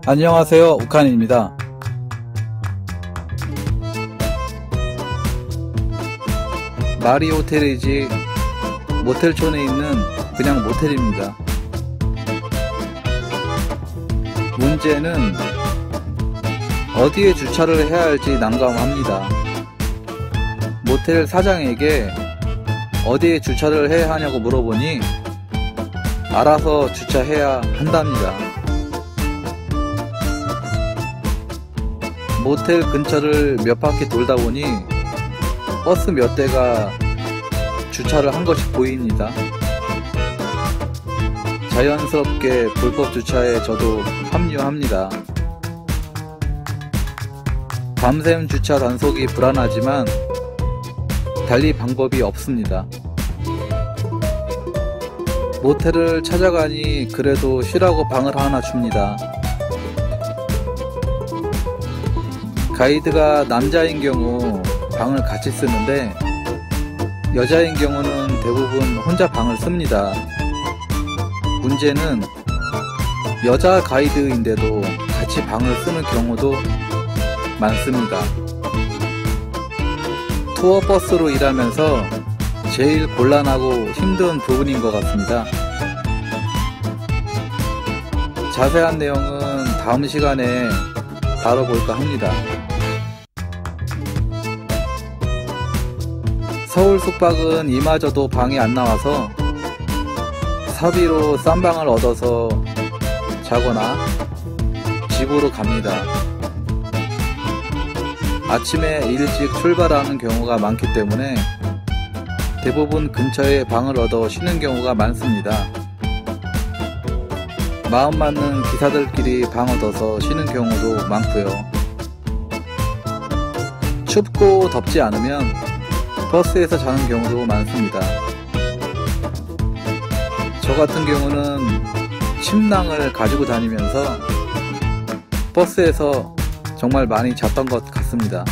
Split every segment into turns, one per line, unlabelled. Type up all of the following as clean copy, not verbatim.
안녕하세요, 우칸입니다. 마리 호텔이지 모텔촌에 있는 그냥 모텔입니다. 문제는 어디에 주차를 해야 할지 난감합니다. 모텔 사장에게 어디에 주차를 해야 하냐고 물어보니 알아서 주차해야 한답니다. 모텔 근처를 몇 바퀴 돌다 보니 버스 몇 대가 주차를 한 것이 보입니다. 자연스럽게 불법 주차에 저도 합류합니다. 밤샘 주차 단속이 불안하지만 달리 방법이 없습니다. 모텔을 찾아가니 그래도 쉬라고 방을 하나 줍니다. 가이드가 남자인 경우 방을 같이 쓰는데 여자인 경우는 대부분 혼자 방을 씁니다. 문제는 여자 가이드인데도 같이 방을 쓰는 경우도 많습니다. 투어버스로 일하면서 제일 곤란하고 힘든 부분인 것 같습니다. 자세한 내용은 다음 시간에 다뤄볼까 합니다. 서울 숙박은 이마저도 방이 안 나와서 사비로 싼 방을 얻어서 자거나 집으로 갑니다. 아침에 일찍 출발하는 경우가 많기 때문에 대부분 근처에 방을 얻어 쉬는 경우가 많습니다. 마음 맞는 기사들끼리 방 얻어서 쉬는 경우도 많고요. 춥고 덥지 않으면 버스에서 자는 경우도 많습니다. 저 같은 경우는 침낭을 가지고 다니면서 버스에서 정말 많이 잤던 것 같습니다.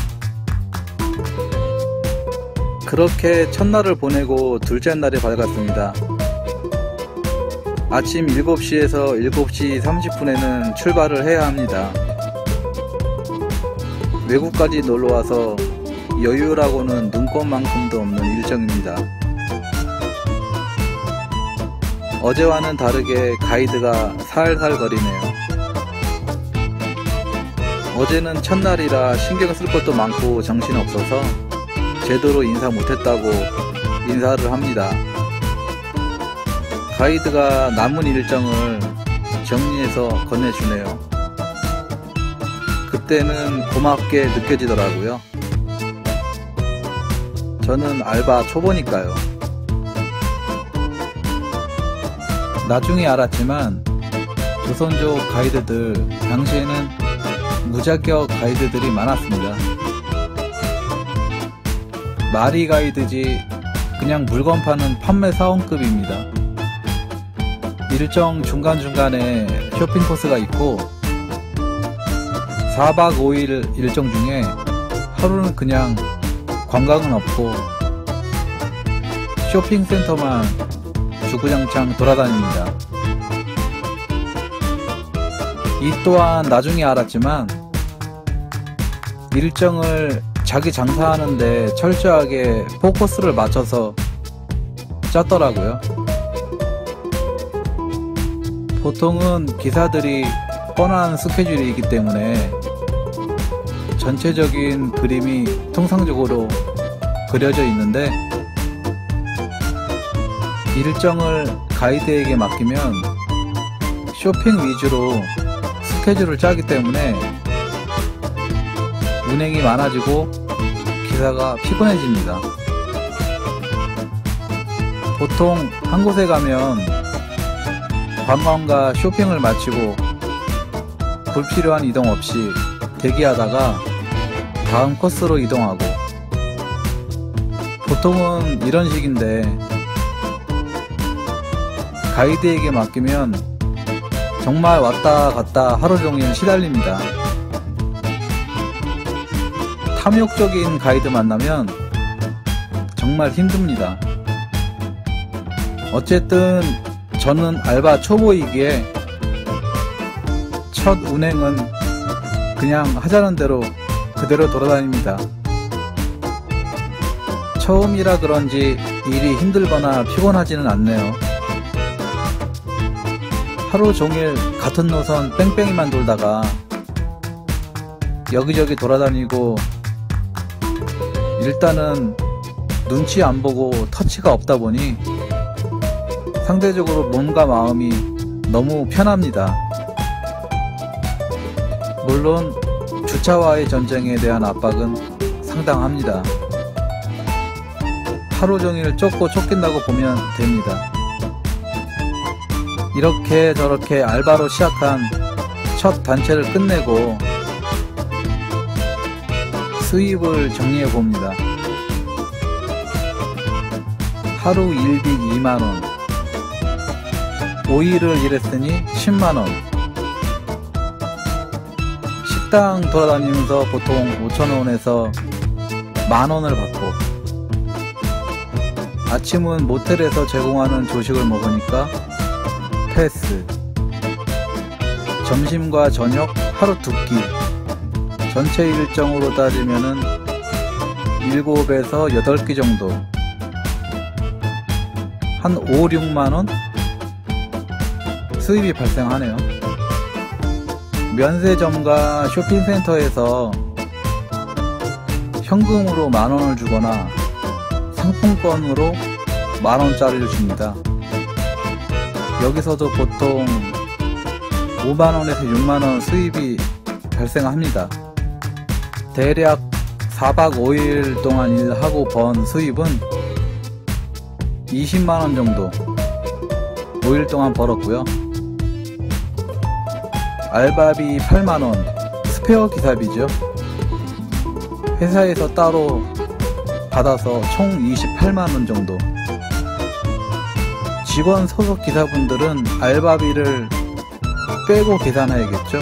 그렇게 첫날을 보내고 둘째 날이 밝았습니다. 아침 7시에서 7시 30분에는 출발을 해야 합니다. 외국까지 놀러와서 여유라고는 눈꽃만큼도 없는 일정입니다. 어제와는 다르게 가이드가 살살거리네요. 어제는 첫날이라 신경 쓸 것도 많고 정신없어서 제대로 인사 못했다고 인사를 합니다. 가이드가 남은 일정을 정리해서 건네주네요. 그때는 고맙게 느껴지더라고요. 저는 알바 초보니까요. 나중에 알았지만 조선족 가이드들 당시에는 무자격 가이드들이 많았습니다. 마리 가이드지 그냥 물건 파는 판매 사원급입니다. 일정 중간중간에 쇼핑 코스가 있고 4박 5일 일정 중에 하루는 그냥 관광은 없고 쇼핑센터만 주구장창 돌아다닙니다. 이 또한 나중에 알았지만 일정을 자기 장사하는데 철저하게 포커스를 맞춰서 짰더라고요. 보통은 기사들이 뻔한 스케줄이 있기 때문에 전체적인 그림이 통상적으로 그려져 있는데 일정을 가이드에게 맡기면 쇼핑 위주로 스케줄을 짜기 때문에 운행이 많아지고 기사가 피곤해집니다. 보통 한 곳에 가면 관광과 쇼핑을 마치고 불필요한 이동 없이 대기하다가 다음 코스로 이동하고 보통은 이런 식인데 가이드에게 맡기면 정말 왔다 갔다 하루종일 시달립니다. 탐욕적인 가이드 만나면 정말 힘듭니다. 어쨌든 저는 알바 초보이기에 첫 운행은 그냥 하자는 대로 그대로 돌아다닙니다. 처음이라 그런지 일이 힘들거나 피곤하지는 않네요. 하루 종일 같은 노선 뺑뺑이만 돌다가 여기저기 돌아다니고, 일단은 눈치 안 보고 터치가 없다 보니 상대적으로 몸과 마음이 너무 편합니다. 물론 주차와의 전쟁에 대한 압박은 상당합니다. 하루 종일 쫓고 쫓긴다고 보면 됩니다. 이렇게 저렇게 알바로 시작한 첫 단체를 끝내고 수입을 정리해 봅니다. 하루 일비 2만원, 5일을 일했으니 10만원. 식당 돌아다니면서 보통 5,000원에서 만원을 받고, 아침은 모텔에서 제공하는 조식을 먹으니까 패스, 점심과 저녁 하루 2끼, 전체 일정으로 따지면은 7에서 8끼 정도, 한 5, 6만원 수입이 발생하네요. 면세점과 쇼핑센터에서 현금으로 만원을 주거나 상품권으로 만원짜리를 줍니다. 여기서도 보통 5만원에서 6만원 수입이 발생합니다. 대략 4박 5일 동안 일하고 번 수입은 20만원 정도 5일 동안 벌었고요. 알바비 8만원, 스페어 기사비죠. 회사에서 따로 받아서 총 28만원 정도. 직원 소속 기사분들은 알바비를 빼고 계산해야겠죠.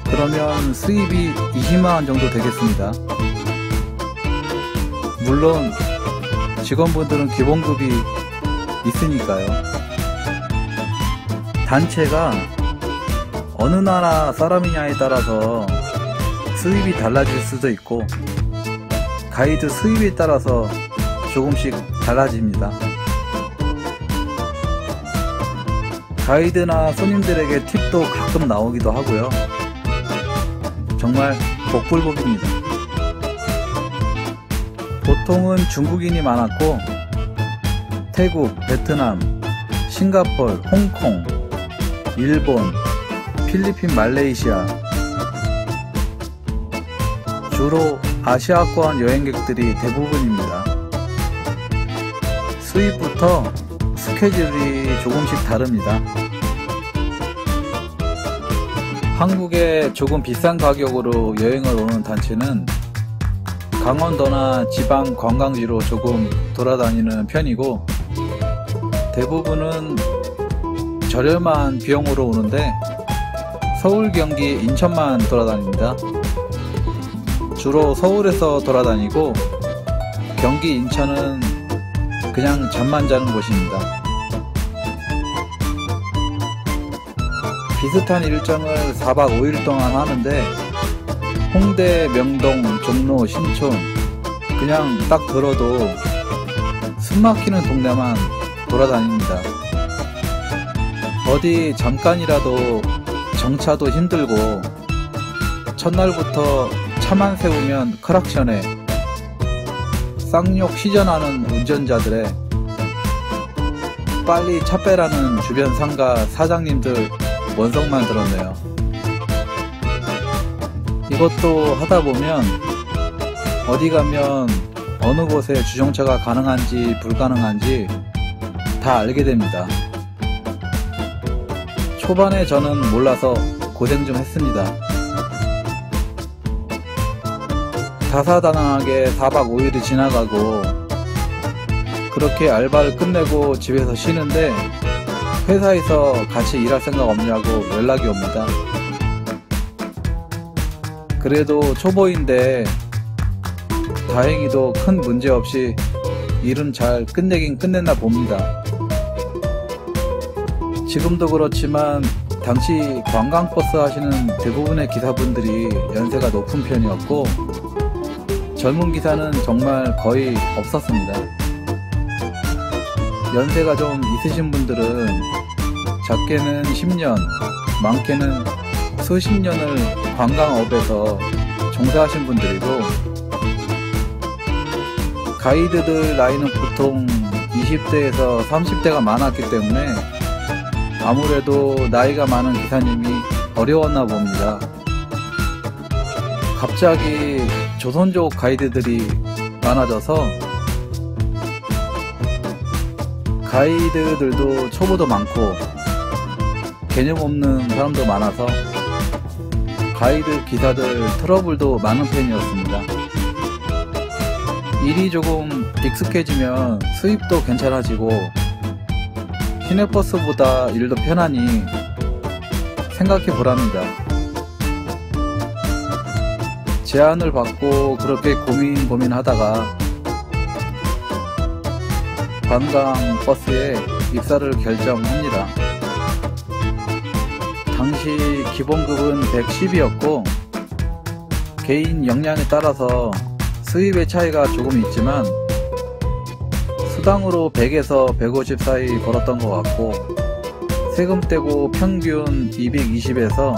그러면 수입이 20만원 정도 되겠습니다. 물론 직원분들은 기본급이 있으니까요. 단체가 어느 나라 사람이냐에 따라서 수입이 달라질 수도 있고, 가이드 수입에 따라서 조금씩 달라집니다. 가이드나 손님들에게 팁도 가끔 나오기도 하고요. 정말 복불복입니다. 보통은 중국인이 많았고, 태국, 베트남, 싱가포르, 홍콩, 일본, 필리핀, 말레이시아, 주로 아시아권 여행객들이 대부분입니다. 수입부터 스케줄이 조금씩 다릅니다. 한국에 조금 비싼 가격으로 여행을 오는 단체는 강원도나 지방 관광지로 조금 돌아다니는 편이고, 대부분은 저렴한 비용으로 오는데 서울, 경기, 인천만 돌아다닙니다. 주로 서울에서 돌아다니고, 경기, 인천은 그냥 잠만 자는 곳입니다. 비슷한 일정을 4박 5일 동안 하는데 홍대, 명동, 종로, 신촌, 그냥 딱 들어도 숨막히는 동네만 돌아다닙니다. 어디 잠깐이라도 정차도 힘들고, 첫날부터 차만 세우면 크락션에 쌍욕 시전하는 운전자들의 빨리 차 빼라는 주변 상가 사장님들 원성만 들었네요. 이것도 하다보면 어디 가면 어느 곳에 주정차가 가능한지 불가능한지 다 알게 됩니다. 초반에 저는 몰라서 고생 좀 했습니다. 다사다난하게 4박 5일이 지나가고, 그렇게 알바를 끝내고 집에서 쉬는데 회사에서 같이 일할 생각 없냐고 연락이 옵니다. 그래도 초보인데 다행히도 큰 문제 없이 일은 잘 끝내긴 끝냈나 봅니다. 지금도 그렇지만 당시 관광버스 하시는 대부분의 기사분들이 연세가 높은 편이었고 젊은 기사는 정말 거의 없었습니다. 연세가 좀 있으신 분들은 작게는 10년, 많게는 수십 년을 관광업에서 종사하신 분들이고 가이드들 나이는 보통 20대에서 30대가 많았기 때문에 아무래도 나이가 많은 기사님이 어려웠나 봅니다. 갑자기 조선족 가이드들이 많아져서 가이드들도 초보도 많고 개념 없는 사람도 많아서 가이드 기사들 트러블도 많은 편이었습니다. 일이 조금 익숙해지면 수입도 괜찮아지고 시내버스보다 일도 편하니 생각해 보랍니다. 제안을 받고 그렇게 고민하다가 관광버스에 입사를 결정합니다. 당시 기본급은 110이었고 개인 역량에 따라서 수입의 차이가 조금 있지만 수당으로 100에서 150 사이 벌었던 것 같고 세금 떼고 평균 220에서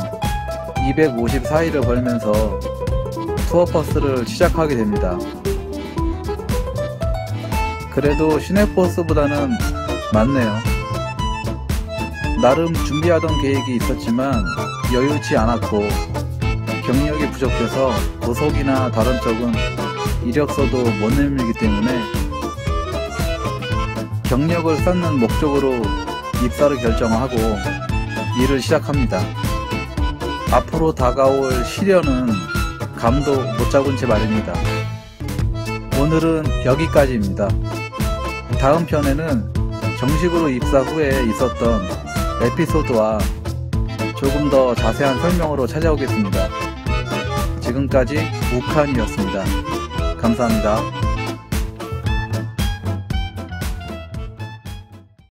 250 사이를 벌면서 투어버스를 시작하게 됩니다. 그래도 시내버스보다는 많네요. 나름 준비하던 계획이 있었지만 여유치 않았고 경력이 부족해서 고속이나 다른 쪽은 이력서도 못 내밀기 때문에 경력을 쌓는 목적으로 입사를 결정하고 일을 시작합니다. 앞으로 다가올 시련은 감도 못 잡은 채 말입니다. 오늘은 여기까지입니다. 다음 편에는 정식으로 입사 후에 있었던 에피소드와 조금 더 자세한 설명으로 찾아오겠습니다. 지금까지 우칸이었습니다. 감사합니다.